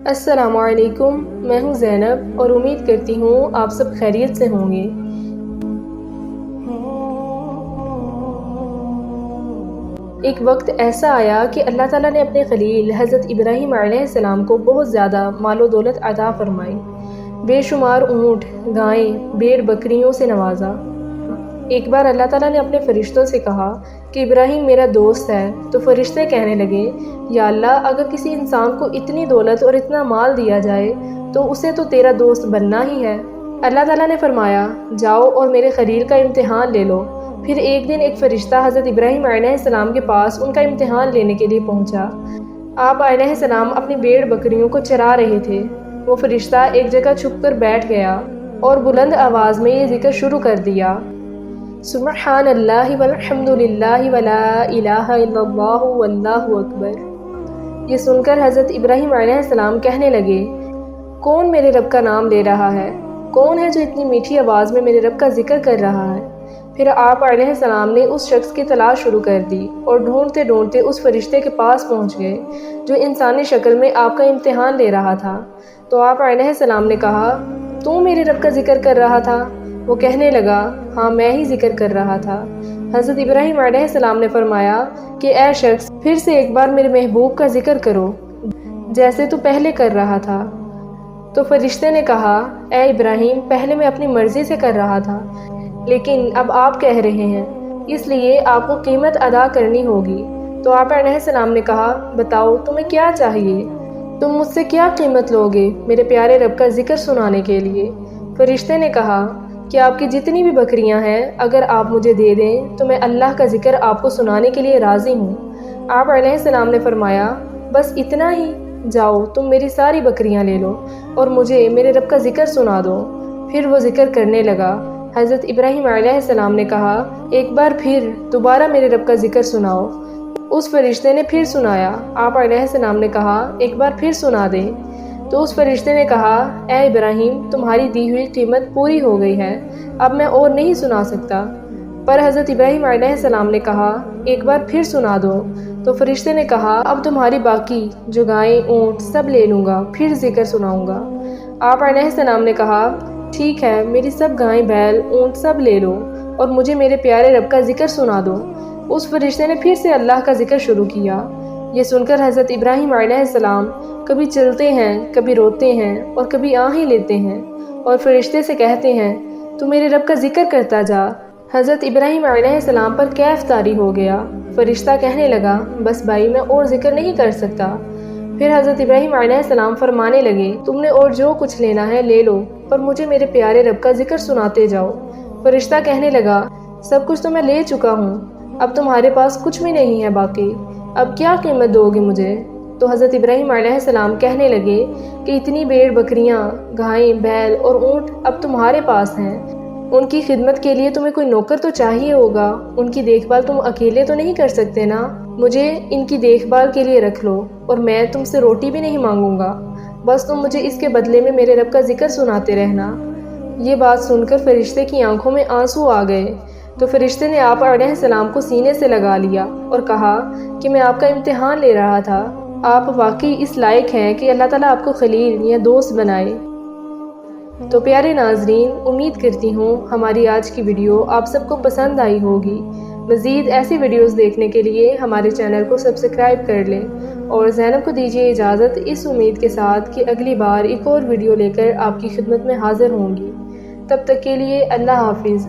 السلام علیکم، میں ہوں زینب اور امید کرتی ہوں آپ سب خیریت سے ہوں گے۔ ایک وقت ایسا آیا کہ اللہ تعالیٰ نے اپنے خلیل حضرت ابراہیم علیہ السلام کو بہت زیادہ مال و دولت عطا فرمائی، بے شمار اونٹ، گائیں، بھیڑ بکریوں سے نوازا۔ ایک بار اللہ تعالیٰ نے اپنے فرشتوں سے کہا کہ ابراہیم میرا دوست ہے، تو فرشتے کہنے لگے یا اللہ، اگر کسی انسان کو اتنی دولت اور اتنا مال دیا جائے تو اسے تو تیرا دوست بننا ہی ہے۔ اللہ تعالیٰ نے فرمایا جاؤ اور میرے خلیل کا امتحان لے لو۔ پھر ایک دن ایک فرشتہ حضرت ابراہیم علیہ السلام کے پاس ان کا امتحان لینے کے لیے پہنچا۔ آپ علیہ السلام اپنی بھیڑ بکریوں کو چرا رہے تھے۔ وہ فرشتہ ایک جگہ چھپ کر بیٹھ گیا اور بلند آواز میں یہ ذکر شروع کر دیا، سبحان اللہ والحمد للہ ولا الہ الا اللہ واللہ اکبر۔ یہ سن کر حضرت ابراہیم علیہ السلام کہنے لگے، کون میرے رب کا نام لے رہا ہے؟ کون ہے جو اتنی میٹھی آواز میں میرے رب کا ذکر کر رہا ہے؟ پھر آپ علیہ السلام نے اس شخص کی تلاش شروع کر دی اور ڈھونڈتے ڈھونڈتے اس فرشتے کے پاس پہنچ گئے جو انسانی شکل میں آپ کا امتحان لے رہا تھا۔ تو آپ علیہ السلام نے کہا، تو میرے رب کا ذکر کر رہا تھا؟ وہ کہنے لگا، ہاں میں ہی ذکر کر رہا تھا۔ حضرت ابراہیم علیہ السلام نے فرمایا کہ اے شخص، پھر سے ایک بار میرے محبوب کا ذکر کرو جیسے تو پہلے کر رہا تھا۔ تو فرشتے نے کہا، اے ابراہیم، پہلے میں اپنی مرضی سے کر رہا تھا، لیکن اب آپ کہہ رہے ہیں، اس لیے آپ کو قیمت ادا کرنی ہوگی۔ تو آپ علیہ السلام نے کہا، بتاؤ تمہیں کیا چاہیے؟ تم مجھ سے کیا قیمت لوگے میرے پیارے رب کا ذکر سنانے کے لیے؟ فرشتے نے کہا کہ آپ کی جتنی بھی بکریاں ہیں اگر آپ مجھے دے دیں تو میں اللہ کا ذکر آپ کو سنانے کے لیے راضی ہوں۔ آپ علیہ السلام نے فرمایا، بس اتنا ہی؟ جاؤ تم میری ساری بکریاں لے لو اور مجھے میرے رب کا ذکر سنا دو۔ پھر وہ ذکر کرنے لگا۔ حضرت ابراہیم علیہ السلام نے کہا، ایک بار پھر دوبارہ میرے رب کا ذکر سناؤ۔ اس فرشتے نے پھر سنایا۔ آپ علیہ السلام نے کہا، ایک بار پھر سنا دیں۔ تو اس فرشتے نے کہا، اے ابراہیم، تمہاری دی ہوئی قیمت پوری ہو گئی ہے، اب میں اور نہیں سنا سکتا۔ پر حضرت ابراہیم علیہ السلام نے کہا، ایک بار پھر سنا دو۔ تو فرشتے نے کہا، اب تمہاری باقی جو گائیں اونٹ سب لے لوں گا، پھر ذکر سناؤں گا۔ آپ علیہ السلام نے کہا، ٹھیک ہے، میری سب گائیں بیل اونٹ سب لے لو اور مجھے میرے پیارے رب کا ذکر سنا دو۔ اس فرشتے نے پھر سے اللہ کا ذکر شروع کیا۔ یہ سن کر حضرت ابراہیم علیہ السلام کبھی چلتے ہیں، کبھی روتے ہیں اور کبھی آہیں لیتے ہیں اور فرشتے سے کہتے ہیں، تو میرے رب کا ذکر کرتا جا۔ حضرت ابراہیم علیہ السلام پر کیف طاری ہو گیا۔ فرشتہ کہنے لگا، بس بھائی، میں اور ذکر نہیں کر سکتا۔ پھر حضرت ابراہیم علیہ السلام فرمانے لگے، تم نے اور جو کچھ لینا ہے لے لو، پر مجھے میرے پیارے رب کا ذکر سناتے جاؤ۔ فرشتہ کہنے لگا، سب کچھ تو میں لے چکا ہوں، اب تمہارے پاس کچھ بھی نہیں ہے باقی، اب کیا قیمت دو گے مجھے؟ تو حضرت ابراہیم علیہ السلام کہنے لگے کہ اتنی بھیڑ بکریاں، گائیں، بیل اور اونٹ اب تمہارے پاس ہیں، ان کی خدمت کے لیے تمہیں کوئی نوکر تو چاہیے ہوگا، ان کی دیکھ بھال تم اکیلے تو نہیں کر سکتے نا؟ مجھے ان کی دیکھ بھال کے لیے رکھ لو اور میں تم سے روٹی بھی نہیں مانگوں گا، بس تم مجھے اس کے بدلے میں میرے رب کا ذکر سناتے رہنا۔ یہ بات سن کر فرشتے کی آنکھوں میں آنسو آ گئے۔ تو فرشتے نے آپ علیہ السلام کو سینے سے لگا لیا اور کہا کہ میں آپ کا امتحان لے رہا تھا، آپ واقعی اس لائق ہیں کہ اللہ تعالیٰ آپ کو خلیل یا دوست بنائے۔ تو پیارے ناظرین، امید کرتی ہوں ہماری آج کی ویڈیو آپ سب کو پسند آئی ہوگی۔ مزید ایسی ویڈیوز دیکھنے کے لیے ہمارے چینل کو سبسکرائب کر لیں اور زینب کو دیجیے اجازت، اس امید کے ساتھ کہ اگلی بار ایک اور ویڈیو لے کر آپ کی خدمت میں حاضر ہوں گی۔ تب تک کے لیے اللہ حافظ۔